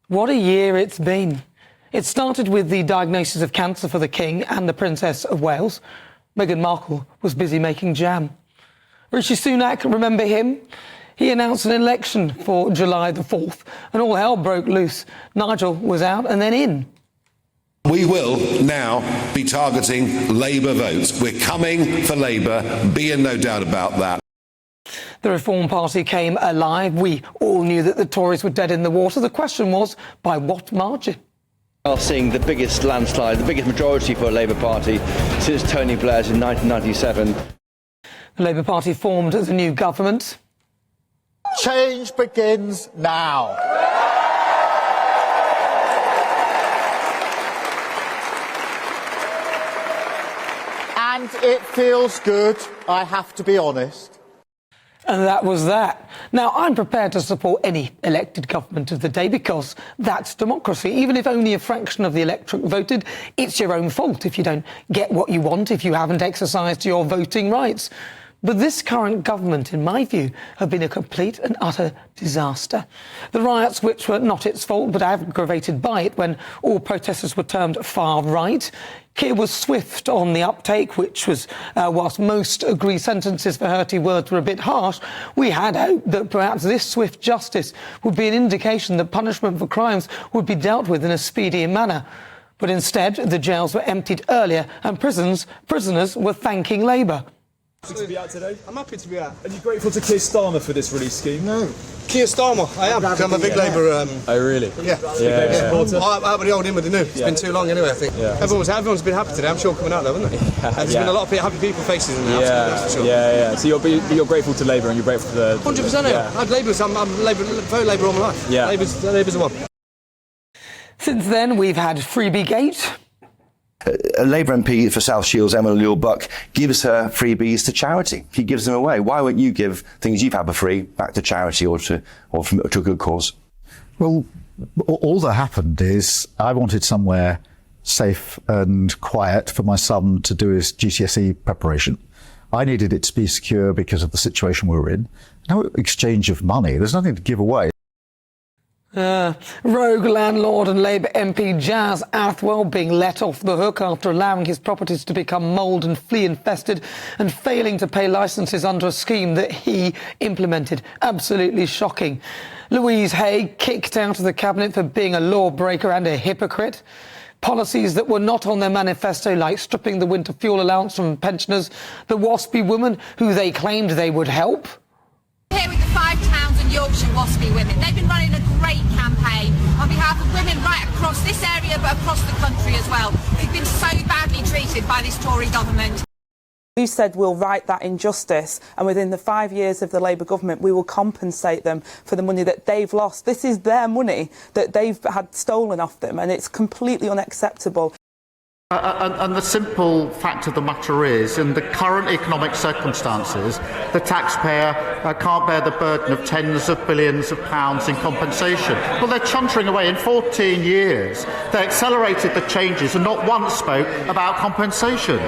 What a year it's been. It started with the diagnosis of cancer for the King and the Princess of Wales. Meghan Markle was busy making jam. Rishi Sunak, remember him? He announced an election for July the 4th and all hell broke loose. Nigel was out and then in. We will now be targeting Labour votes. We're coming for Labour, be in no doubt about that. The Reform Party came alive. We all knew that the Tories were dead in the water. The question was, by what margin? We are seeing the biggest landslide, the biggest majority for a Labour Party since Tony Blair's in 1997. The Labour Party formed the new government. Change begins now. And it feels good, I have to be honest. And that was that. Now, I'm prepared to support any elected government of the day because that's democracy. Even if only a fraction of the electorate voted, it's your own fault if you don't get what you want, if you haven't exercised your voting rights. But this current government, in my view, have been a complete and utter disaster. The riots, which were not its fault but aggravated by it when all protesters were termed far right. Keir was swift on the uptake, which was, whilst most agree sentences for hurty words were a bit harsh, we had hoped that perhaps this swift justice would be an indication that punishment for crimes would be dealt with in a speedier manner. But instead, the jails were emptied earlier and prisoners were thanking Labour. Happy to be out today? I'm happy to be out. Are you grateful to Keir Starmer for this release scheme? No. Keir Starmer, I am. I'm a big Labour. Oh, really? Yeah. Supporter? I'll be the old in with the new. It's been too long anyway, I think. Yeah. Everyone's been happy today. I'm sure coming out there, haven't they? There's been a lot of happy people faces in the house, that's for sure. Yeah. So you're grateful to Labour and you're grateful to the... 100%. Yeah. I'm vote Labour all my life. Yeah. Labour's the one. Since then, we've had Freebie Gate. A Labour MP for South Shields, Emma Buck, gives her freebies to charity. He gives them away. Why won't you give things you've had for free back to charity or to a good cause? Well, all that happened is I wanted somewhere safe and quiet for my son to do his GCSE preparation. I needed it to be secure because of the situation we were in. No exchange of money. There's nothing to give away. Rogue landlord and Labour MP Jazz Athwell being let off the hook after allowing his properties to become mould and flea infested and failing to pay licences under a scheme that he implemented. Absolutely shocking. Louise Hay kicked out of the cabinet for being a lawbreaker and a hypocrite. Policies that were not on their manifesto, like stripping the winter fuel allowance from pensioners, the waspy woman who they claimed they would help. Here with the 5 towns and Yorkshire waspy women. They've been running a great campaign on behalf of women right across this area but across the country as well. They've been so badly treated by this Tory government. We said we'll right that injustice, and within the 5 years of the Labour government we will compensate them for the money that they've lost. This is their money that they've had stolen off them, and it's completely unacceptable. And the simple fact of the matter is, in the current economic circumstances, the taxpayer can't bear the burden of tens of billions of pounds in compensation. Well, they're chuntering away. In 14 years, they accelerated the changes and not once spoke about compensation.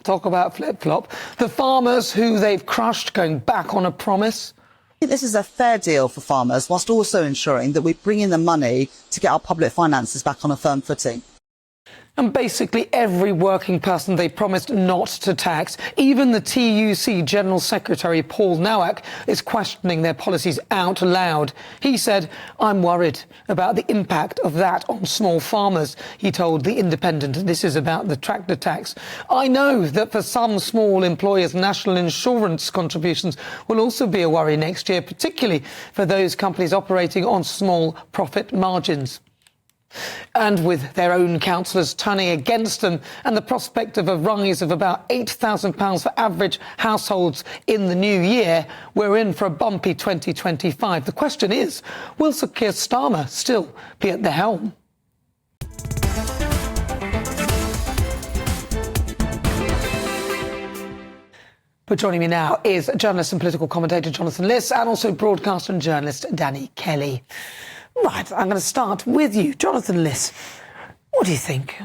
Talk about flip-flop. The farmers who they've crushed going back on a promise. This is a fair deal for farmers, whilst also ensuring that we bring in the money to get our public finances back on a firm footing. And basically every working person they promised not to tax. Even the TUC General Secretary Paul Nowak is questioning their policies out loud. He said, "I'm worried about the impact of that on small farmers." He told The Independent this is about the tractor tax. "I know that for some small employers, national insurance contributions will also be a worry next year, particularly for those companies operating on small profit margins." And with their own councillors turning against them and the prospect of a rise of about £8,000 for average households in the new year, we're in for a bumpy 2025. The question is, will Sir Keir Starmer still be at the helm? But joining me now is journalist and political commentator Jonathan Liss and also broadcaster and journalist Danny Kelly. Right, I'm going to start with you. Jonathan Liss, what do you think?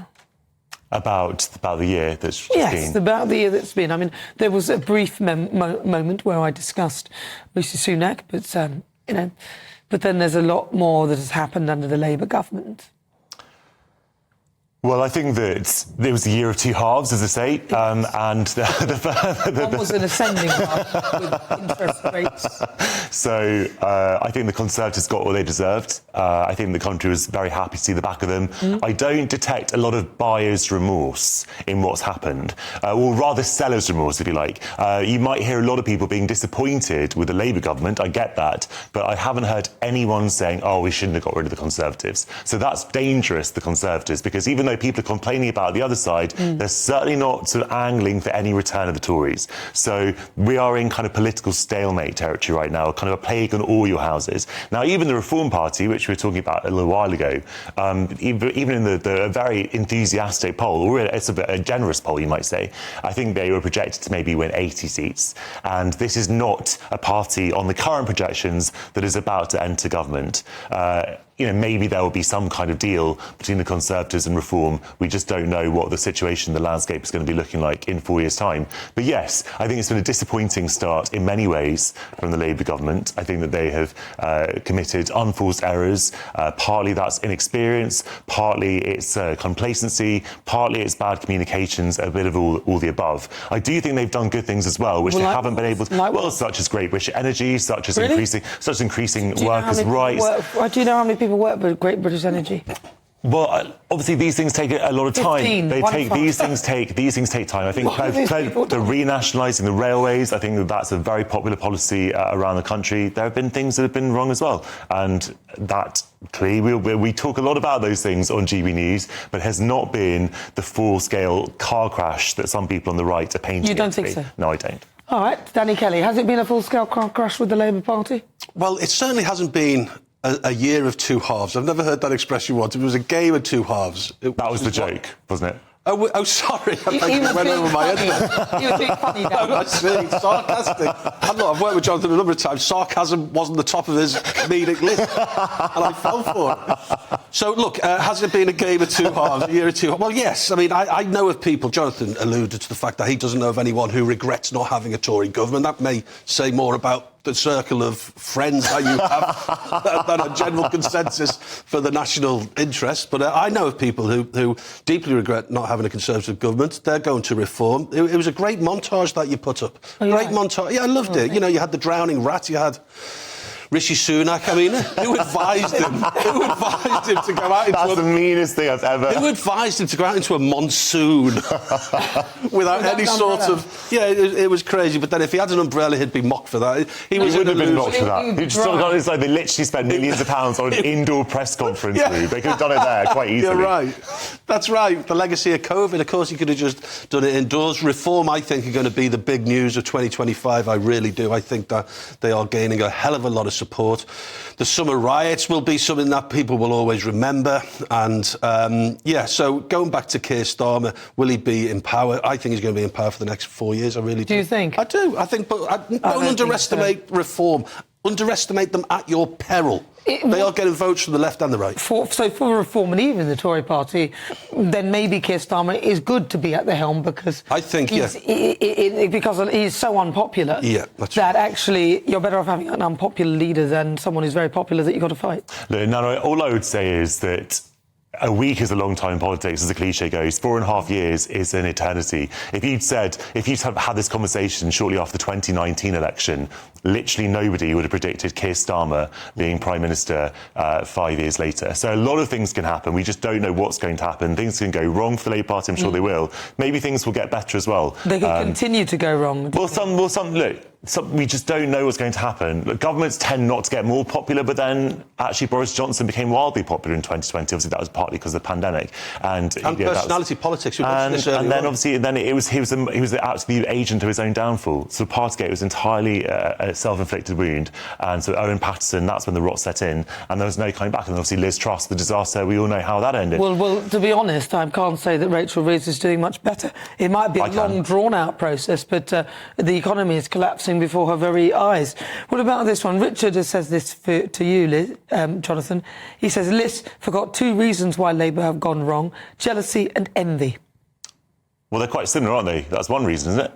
About the year that's just been? Yes, about the year that's been. I mean, there was a brief moment where I discussed Rishi Sunak, but, but then there's a lot more that has happened under the Labour government. Well, I think that it was the year of two halves, as I say, and One was an ascending half with interest rates. So I think the Conservatives got what they deserved. I think the country was very happy to see the back of them. I don't detect a lot of buyer's remorse in what's happened, or rather seller's remorse, if you like. You might hear a lot of people being disappointed with the Labour government. I get that, but I haven't heard anyone saying, "Oh, we shouldn't have got rid of the Conservatives." So that's dangerous, the Conservatives, because even though people are complaining about the other side, they're certainly not sort of angling for any return of the Tories. So we are in kind of political stalemate territory right now, kind of a plague on all your houses. Now, even the Reform Party, which we were talking about a little while ago, even in the very enthusiastic poll, or it's a generous poll, you might say, I think they were projected to maybe win 80 seats. And this is not a party on the current projections that is about to enter government. Maybe there will be some kind of deal between the Conservatives and Reform. We just don't know what the situation, the landscape is going to be looking like in 4 years' time. But yes, I think it's been a disappointing start in many ways from the Labour government. I think that they have committed unforced errors. Partly that's inexperience, partly it's complacency, partly it's bad communications, a bit of all the above. I do think they've done good things as well, which they haven't been able to, such as Great British Energy, such as increasing workers' rights. Do you know how many people work for Great British Energy? Well, obviously these things take a lot of time. These things take time. I think the renationalising the railways, I think that's a very popular policy around the country. There have been things that have been wrong as well, and that clearly we talk a lot about those things on GB News, but has not been the full-scale car crash that some people on the right are painting. You don't think so? No, I don't. All right, Danny Kelly, has it been a full-scale car crash with the Labour Party? Well, it certainly hasn't been a year of two halves. I've never heard that expression once. It was a game of two halves. That was the joke, wasn't it? Oh, sorry. I think it went over my head then. He was being funny, Dan. I see. Sarcastic. I've worked with Jonathan a number of times. Sarcasm wasn't the top of his comedic list, and I fell for it. So, look, has it been a game of two halves, a year of two halves? Well, yes. I mean, I know of people, Jonathan alluded to the fact that he doesn't know of anyone who regrets not having a Tory government. That may say more about the circle of friends that you have than a general consensus for the national interest. But I know of people who deeply regret not having a Conservative government. They're going to reform. It was a great montage that you put up. Great montage. Yeah, I loved it. You know, you had the drowning rat, you had Rishi Sunak. I mean, who advised him? Who advised him to go out into That's the meanest thing I've ever... Who advised him to go out into a monsoon without any sort of... Yeah, it was crazy. But then if he had an umbrella, he'd be mocked for that. He would have been mocked for that. It's like they literally spent millions of pounds on an indoor press conference room. They could have done it there quite easily. You're right. That's right. The legacy of COVID, of course, he could have just done it indoors. Reform, I think, are going to be the big news of 2025. I really do. I think that they are gaining a hell of a lot of support. The summer riots will be something that people will always remember. And, so going back to Keir Starmer, will he be in power? I think he's going to be in power for the next 4 years. I really do. Do you think? I do. I think, but don't underestimate reform. Underestimate them at your peril. They are getting votes from the left and the right. For Reform and even the Tory party, then maybe Keir Starmer is good to be at the helm because I think because he's so unpopular. Yeah, that's that actually you're better off having an unpopular leader than someone who's very popular that you've got to fight. No, all I would say is that a week is a long time in politics, as the cliche goes. 4.5 years is an eternity. If you'd had this conversation shortly after the 2019 election, literally nobody would have predicted Keir Starmer being Prime Minister 5 years later. So a lot of things can happen. We just don't know what's going to happen. Things can go wrong for the Labour Party. I'm sure they will. Maybe things will get better as well. They can continue to go wrong. We just don't know what's going to happen. Look, governments tend not to get more popular, but then actually Boris Johnson became wildly popular in 2020. Obviously, that was partly because of the pandemic and personality politics. He was actually the agent of his own downfall. So Partygate was entirely a self-inflicted wound, and so Owen Paterson, that's when the rot set in, and there was no coming back. And obviously Liz Truss, the disaster, we all know how that ended. Well, to be honest, I can't say that Rachel Reeves is doing much better. It might be a long, drawn-out process, but the economy is collapsing before her very eyes. What about this one? Richard says this to you, Liz, Jonathan. He says, Liz forgot 2 reasons why Labour have gone wrong: jealousy and envy. Well, they're quite similar, aren't they? That's one reason, isn't it?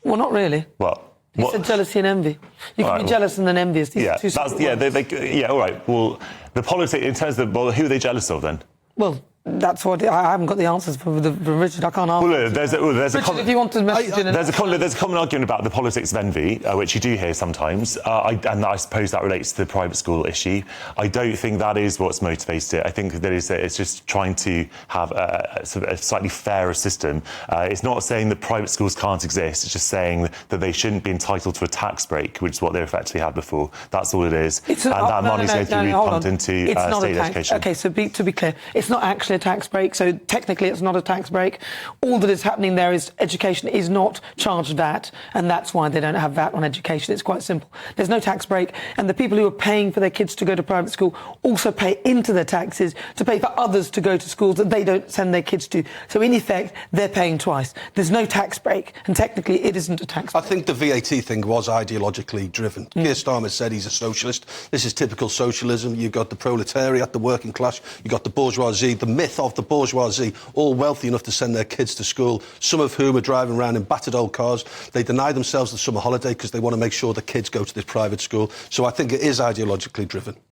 Well, not really. Well, He said jealousy and envy. You can be jealous and then envious. These are two separate words. All right. Well, the politics in terms of who are they jealous of then? Well, that's what I haven't got the answers from Richard. I can't answer. Well, there's Richard, if you want to message in, there's a common argument about the politics of envy, which you do hear sometimes, and I suppose that relates to the private school issue. I don't think that is what's motivated it. I think that it's just trying to have a slightly fairer system. It's not saying that private schools can't exist. It's just saying that they shouldn't be entitled to a tax break, which is what they effectively had before. That's all it is. That money's going to be pumped into state education. Okay, so to be clear, it's not actually a tax break, so technically it's not a tax break. All that is happening there is education is not charged VAT, and that's why they don't have VAT on education. It's quite simple. There's no tax break, and the people who are paying for their kids to go to private school also pay into their taxes to pay for others to go to schools that they don't send their kids to. So in effect, they're paying twice. There's no tax break, and technically it isn't a tax break. I think the VAT thing was ideologically driven. Keir Starmer said he's a socialist. This is typical socialism. You've got the proletariat, the working class, you've got the bourgeoisie, the myth of the bourgeoisie, all wealthy enough to send their kids to school, some of whom are driving around in battered old cars. They deny themselves the summer holiday because they want to make sure the kids go to this private school. So I think it is ideologically driven.